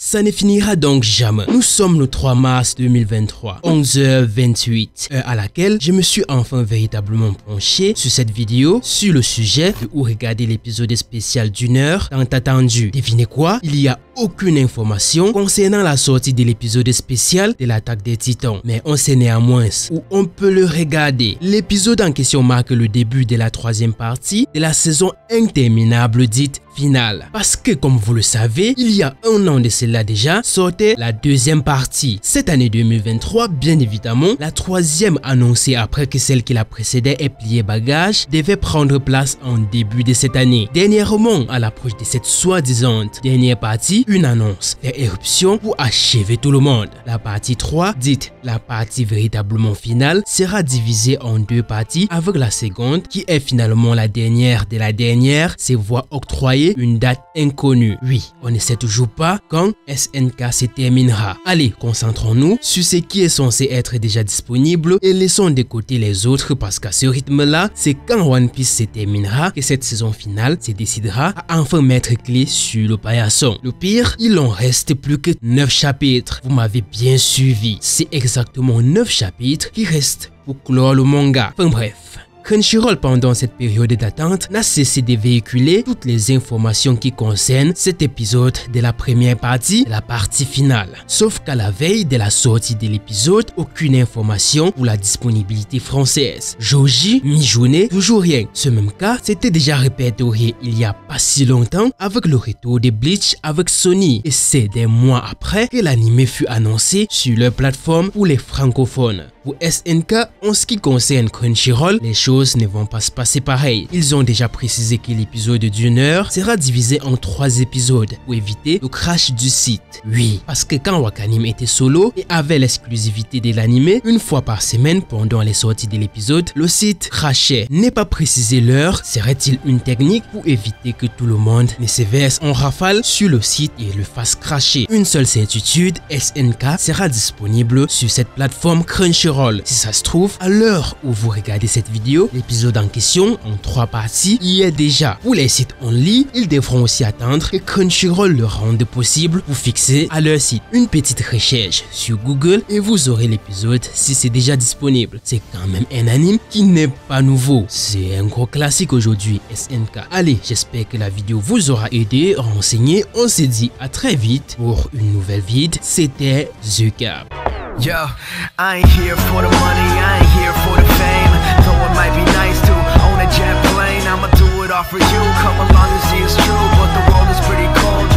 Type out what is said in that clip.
Ça ne finira donc jamais. Nous sommes le 3 mars 2023, 11h28, heure à laquelle je me suis enfin véritablement penché sur cette vidéo, sur le sujet de où regarder l'épisode spécial d'une heure tant attendu. Devinez quoi? Il n'y a aucune information concernant la sortie de l'épisode spécial de l'attaque des Titans, mais on sait néanmoins où on peut le regarder. L'épisode en question marque le début de la troisième partie de la saison interminable dite finale. Parce que comme vous le savez, il y a un an de cela déjà sortait la deuxième partie. Cette année 2023, bien évidemment, la troisième annoncée après que celle qui la précédait ait plié bagage devait prendre place en début de cette année. Dernièrement, à l'approche de cette soi-disant dernière partie, une annonce fait éruption pour achever tout le monde. La partie 3, dite la partie véritablement finale, sera divisée en deux parties avec la seconde qui est finalement la dernière de la dernière, se voit octroyer une date inconnue. Oui, on ne sait toujours pas quand SNK se terminera. Allez, concentrons-nous sur ce qui est censé être déjà disponible et laissons de côté les autres parce qu'à ce rythme-là, c'est quand One Piece se terminera que cette saison finale se décidera à enfin mettre clé sur le paillasson. Le pire, il en reste plus que 9 chapitres. Vous m'avez bien suivi. C'est exactement 9 chapitres qui restent pour clore le manga. Enfin bref. Crunchyroll pendant cette période d'attente n'a cessé de véhiculer toutes les informations qui concernent cet épisode de la première partie et la partie finale. Sauf qu'à la veille de la sortie de l'épisode, aucune information pour la disponibilité française. Joji, mi-journée, toujours rien. Ce même cas s'était déjà répertorié il y a pas si longtemps avec le retour de Bleach avec Sony. Et c'est des mois après que l'anime fut annoncé sur leur plateforme pour les francophones. Pour SNK, en ce qui concerne Crunchyroll, les choses ne vont pas se passer pareil. Ils ont déjà précisé que l'épisode d'une heure sera divisé en 3 épisodes pour éviter le crash du site. Oui, parce que quand Wakanim était solo et avait l'exclusivité de l'anime, une fois par semaine pendant les sorties de l'épisode, le site crashait. N'est pas précisé l'heure, serait-il une technique pour éviter que tout le monde ne se verse en rafale sur le site et le fasse crasher? Une seule certitude, SNK sera disponible sur cette plateforme Crunchyroll. Si ça se trouve, à l'heure où vous regardez cette vidéo, l'épisode en question, en 3 parties, y est déjà. Pour les sites en ligne, ils devront aussi attendre que Crunchyroll le rende possible pour fixer à leur site. Une petite recherche sur Google et vous aurez l'épisode si c'est déjà disponible. C'est quand même un anime qui n'est pas nouveau. C'est un gros classique aujourd'hui, SNK. Allez, j'espère que la vidéo vous aura aidé, renseigné. On se dit à très vite pour une nouvelle vidéo. C'était The Cap. Yo, I ain't here for the money, I ain't here for the fame. Though it might be nice to own a jet plane, I'ma do it all for you. Come along and see it's true, but the world is pretty cold.